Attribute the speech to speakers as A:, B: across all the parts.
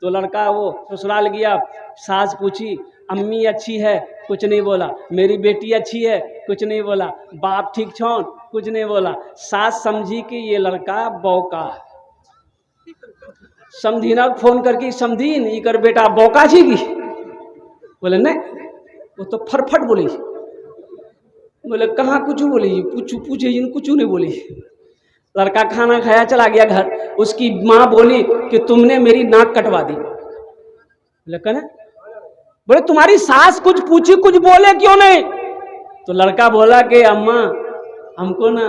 A: تو لڑکا وہ سسرال گیا, ساس پوچھی امی اچھی ہے, کچھ نہیں بولا. میری بیٹی اچھی ہے, کچھ نہیں بولا. باپ ٹھیک چھون, کچھ نہیں بولا. ساس سمجھی کہ یہ لڑکا بوکا ہے. سمدھینا فون کر کے سمدھین یہ کر بیٹا بوکا جی کی. بولے نہیں, وہ تو پھٹ بولی. بولے کہاں کچھ بولی, پوچھے جن کچھ نہیں بولی. لڑکا کھانا کھایا چلا گیا گھر. اس کی ماں بولی کہ تم نے میری ناک کٹوا دی. لیکن بولے تمہاری ساس کچھ پوچھی کچھ بولے کیوں نہیں؟ تو لڑکا بولا کہ اماں ہم کو نا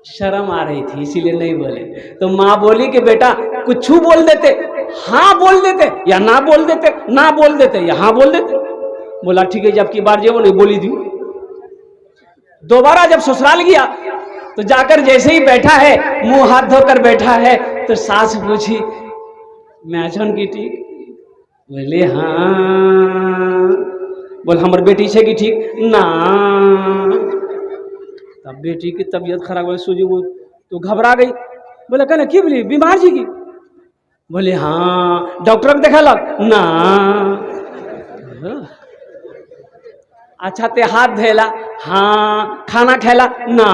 A: شرم آ رہی تھی اسی لیے نہیں بولے. تو ماں بولی کہ بیٹا کچھ بول دیتے, ہاں بول دیتے یا نہ بول دیتے, نہ بول دیتے یا ہاں بول دیتے. بولا ٹھیک ہے, جب کی بار جو وہ نہیں بولی تھی. دوبارہ جب سسرال گیا تو جا کر جیسے ہی بیٹھا ہے, منہ ہاتھ دھو کر بیٹھا ہے, تو ساس پوچھی میں چھن کی ٹھیک. بولے ہاں. بول ہمار بیٹی سے کی ٹھیک نا. تب بیٹی کی طبیعت خراب ہوئی, سوجی وہ تو گھبرا گئی. بولے کہنا کی بولی بیمار جی کی. بولے ہاں. ڈاکٹر کو دیکھا لگ نا. اچھا تے ہاتھ دھیلا ہاں. کھانا کھیلا نا.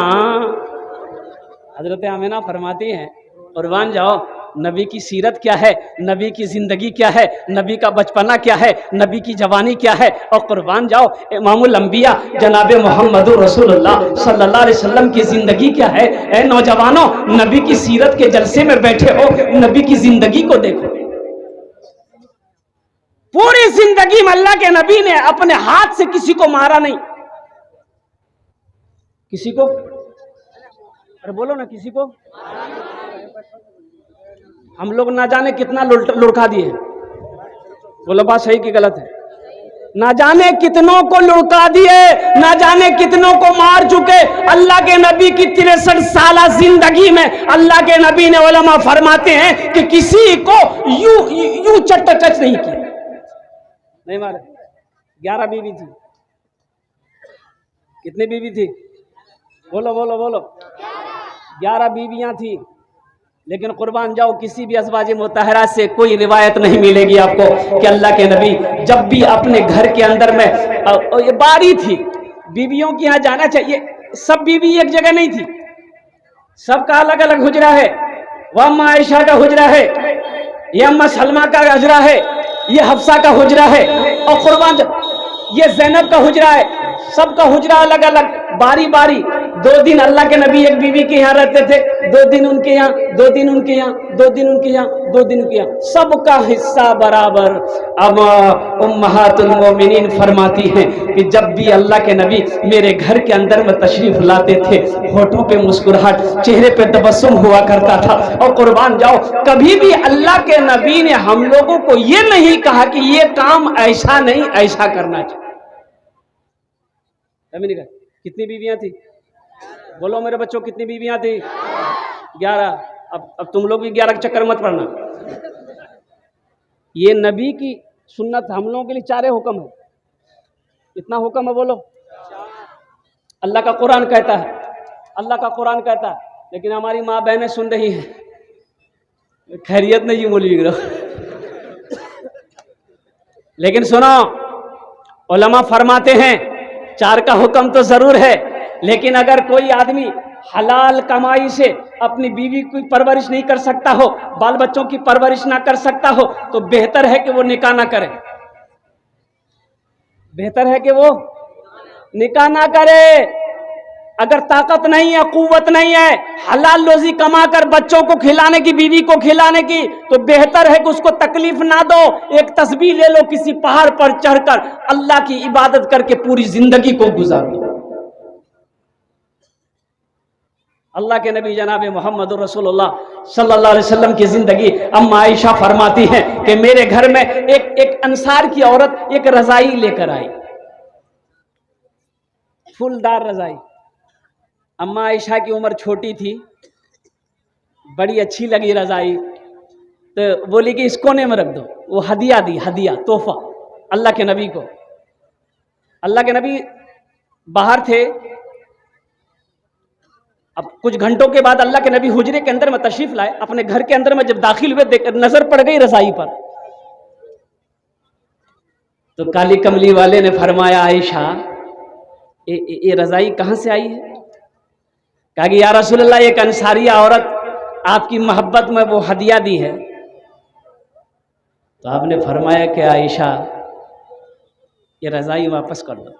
A: حضرت آمینہ فرماتی ہیں قربان جاؤ نبی کی سیرت کیا ہے, نبی کی زندگی کیا ہے, نبی کا بچپنا کیا ہے, نبی کی جوانی کیا ہے. اور قربان جاؤ امام الانبیاء جناب محمد رسول اللہ صلی اللہ علیہ وسلم کی زندگی کیا ہے. اے نوجوانوں نبی کی سیرت کے جلسے میں بیٹھے ہو, نبی کی زندگی کو دیکھو. پوری زندگی میں اللہ کے نبی نے اپنے ہاتھ سے کسی کو مارا نہیں. کسی کو ارے بولو نا کسی کو. ہم لوگ نہ جانے کتنا لڑکا دیے. بولو بات صحیح کی غلط ہے. نہ جانے کتنوں کو لڑکا دیے, نہ جانے کتنوں کو مار چکے. اللہ کے نبی کی 63 سالہ زندگی میں اللہ کے نبی نے علماء فرماتے ہیں کہ کسی کو یوں ٹچ نہیں کیا. نہیں مارے. 11 بیوی تھی. کتنی بیوی تھی؟ بولو بولو بولو. 11 بیویاں تھی. لیکن قربان جاؤ کسی بھی ازواج مطہرہ سے کوئی روایت نہیں ملے گی آپ کو کہ اللہ کے نبی جب بھی اپنے گھر کے اندر میں یہ باری تھی بیویوں کے یہاں جانا چاہیے. سب بیوی ایک جگہ نہیں تھی, سب کا الگ الگ حجرہ ہے. وہ اماں عائشہ کا حجرہ ہے, یہ اماں سلمہ کا حجرہ ہے, یہ حفصہ کا حجرہ ہے, اور قربان یہ زینب کا حجرہ ہے. سب کا حجرہ الگ الگ باری باری. 2 دن اللہ کے نبی ایک بیوی کے یہاں رہتے تھے, 2 دن ان کے یہاں, 2 دن ان کے یہاں, 2 دن ان کے یہاں, 2 دن ان کے یہاں, سب کا حصہ برابر. اب امہات المومنین فرماتی ہیں کہ جب بھی اللہ کے نبی میرے گھر کے اندر میں تشریف لاتے تھے ہونٹوں پہ مسکراہٹ, چہرے پہ تبسم ہوا کرتا تھا. اور قربان جاؤ کبھی بھی اللہ کے نبی نے ہم لوگوں کو یہ نہیں کہا کہ یہ کام ایسا نہیں ایسا کرنا چاہیے. کتنی بیویاں تھی؟ بولو میرے بچوں کتنی بیویاں تھی؟ 11. اب تم لوگ بھی 11 کے چکر مت پڑنا. یہ نبی کی سنت ہم لوگوں کے لیے 4 حکم ہے. کتنا حکم ہے بولو؟ اللہ کا قرآن کہتا ہے, اللہ کا قرآن کہتا ہے. لیکن ہماری ماں بہنیں سن رہی ہیں. خیریت نہیں جی مولوی گرو. لیکن سنو علماء فرماتے ہیں 4 کا حکم تو ضرور ہے, لیکن اگر کوئی آدمی حلال کمائی سے اپنی بیوی کی پرورش نہیں کر سکتا ہو, بال بچوں کی پرورش نہ کر سکتا ہو, تو بہتر ہے کہ وہ نکاح نہ کرے. بہتر ہے کہ وہ نکاح نہ کرے. اگر طاقت نہیں ہے, قوت نہیں ہے حلال روزی کما کر بچوں کو کھلانے کی, بیوی کو کھلانے کی, تو بہتر ہے کہ اس کو تکلیف نہ دو. ایک تسبیح لے لو, کسی پہاڑ پر چڑھ کر اللہ کی عبادت کر کے پوری زندگی کو گزار دو. اللہ کے نبی جناب محمد رسول اللہ صلی اللہ علیہ وسلم کی زندگی. اماں عائشہ فرماتی ہیں کہ میرے گھر میں ایک انصار کی عورت ایک رضائی لے کر آئی, پھولدار رضائی. اماں عائشہ کی عمر چھوٹی تھی, بڑی اچھی لگی رضائی, تو بولی کہ اس کونے میں رکھ دو. وہ ہدیہ دی, ہدیہ تحفہ اللہ کے نبی کو. اللہ کے نبی باہر تھے. اب کچھ گھنٹوں کے بعد اللہ کے نبی حجرے کے اندر میں تشریف لائے. اپنے گھر کے اندر میں جب داخل ہوئے نظر پڑ گئی رضائی پر. تو کالی کملی والے نے فرمایا عائشہ یہ رضائی کہاں سے آئی ہے؟ کہا کہ یا رسول اللہ ایک انصاریہ عورت آپ کی محبت میں وہ ہدیہ دی ہے۔ تو آپ نے فرمایا کہ عائشہ یہ رضائی واپس کر دو۔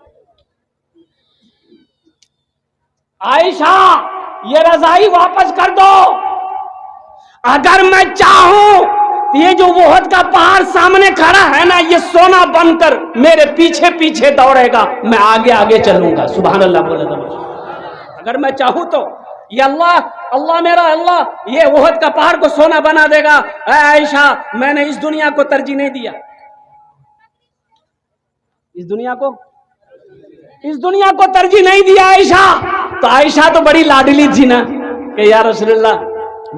A: عائشہ یہ رضائی واپس کر دو، اگر میں چاہوں یہ جو وحد کا پہاڑ سامنے کھڑا ہے نا یہ سونا بن کر میرے پیچھے پیچھے دوڑے گا، میں آگے آگے چلوں گا۔ سبحان اللہ بولے تو اگر میں چاہوں تو یہ اللہ میرا اللہ یہ وحد کا پہاڑ کو سونا بنا دے گا۔ اے عائشہ میں نے اس دنیا کو ترجیح نہیں دیا، اس دنیا کو ترجیح نہیں دیا عائشہ۔ تو عائشہ تو بڑی لاڈلی تھی نا کہ یا رسول اللہ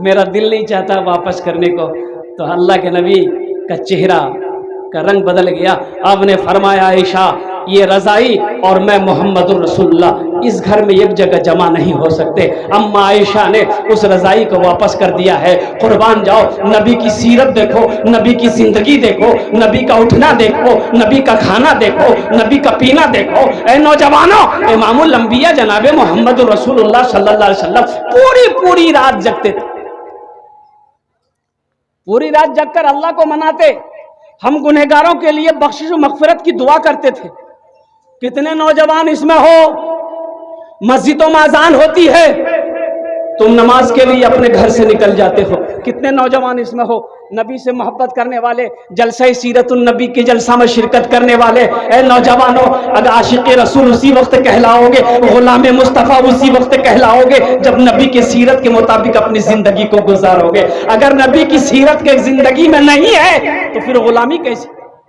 A: میرا دل نہیں چاہتا واپس کرنے کو۔ تو اللہ کے نبی کا چہرہ کا رنگ بدل گیا۔ آپ نے فرمایا عائشہ یہ رضائی اور میں محمد الرسول اللہ اس گھر میں ایک جگہ جمع نہیں ہو سکتے۔ اما عائشہ نے اس رضائی کو واپس کر دیا ہے۔ قربان جاؤ، نبی کی سیرت دیکھو، نبی کی زندگی دیکھو، نبی کا اٹھنا دیکھو، نبی کا کھانا دیکھو، نبی کا پینا دیکھو۔ اے نوجوانوں، امام الانبیاء جناب محمد الرسول اللہ صلی اللہ علیہ وسلم پوری رات جگتے تھے، پوری رات جگ کر اللہ کو مناتے۔ ہم گنہگاروں کے لیے بخشش و مغفرت کی دعا کرتے تھے۔ کتنے نوجوان اس میں ہو، مسجدوں میں اذان ہوتی ہے تم نماز کے لیے اپنے گھر سے نکل جاتے ہو۔ کتنے نوجوان اس میں ہو نبی سے محبت کرنے والے، جلسہ سیرت النبی کے جلسہ میں شرکت کرنے والے۔ اے نوجوانوں، اگر عاشق رسول اسی وقت کہلاؤ گے، غلام مصطفیٰ اسی وقت کہلاؤ گے جب نبی کی سیرت کے مطابق اپنی زندگی کو گزارو گے۔ اگر نبی کی سیرت کے زندگی میں نہیں ہے تو پھر غلامی کیسے؟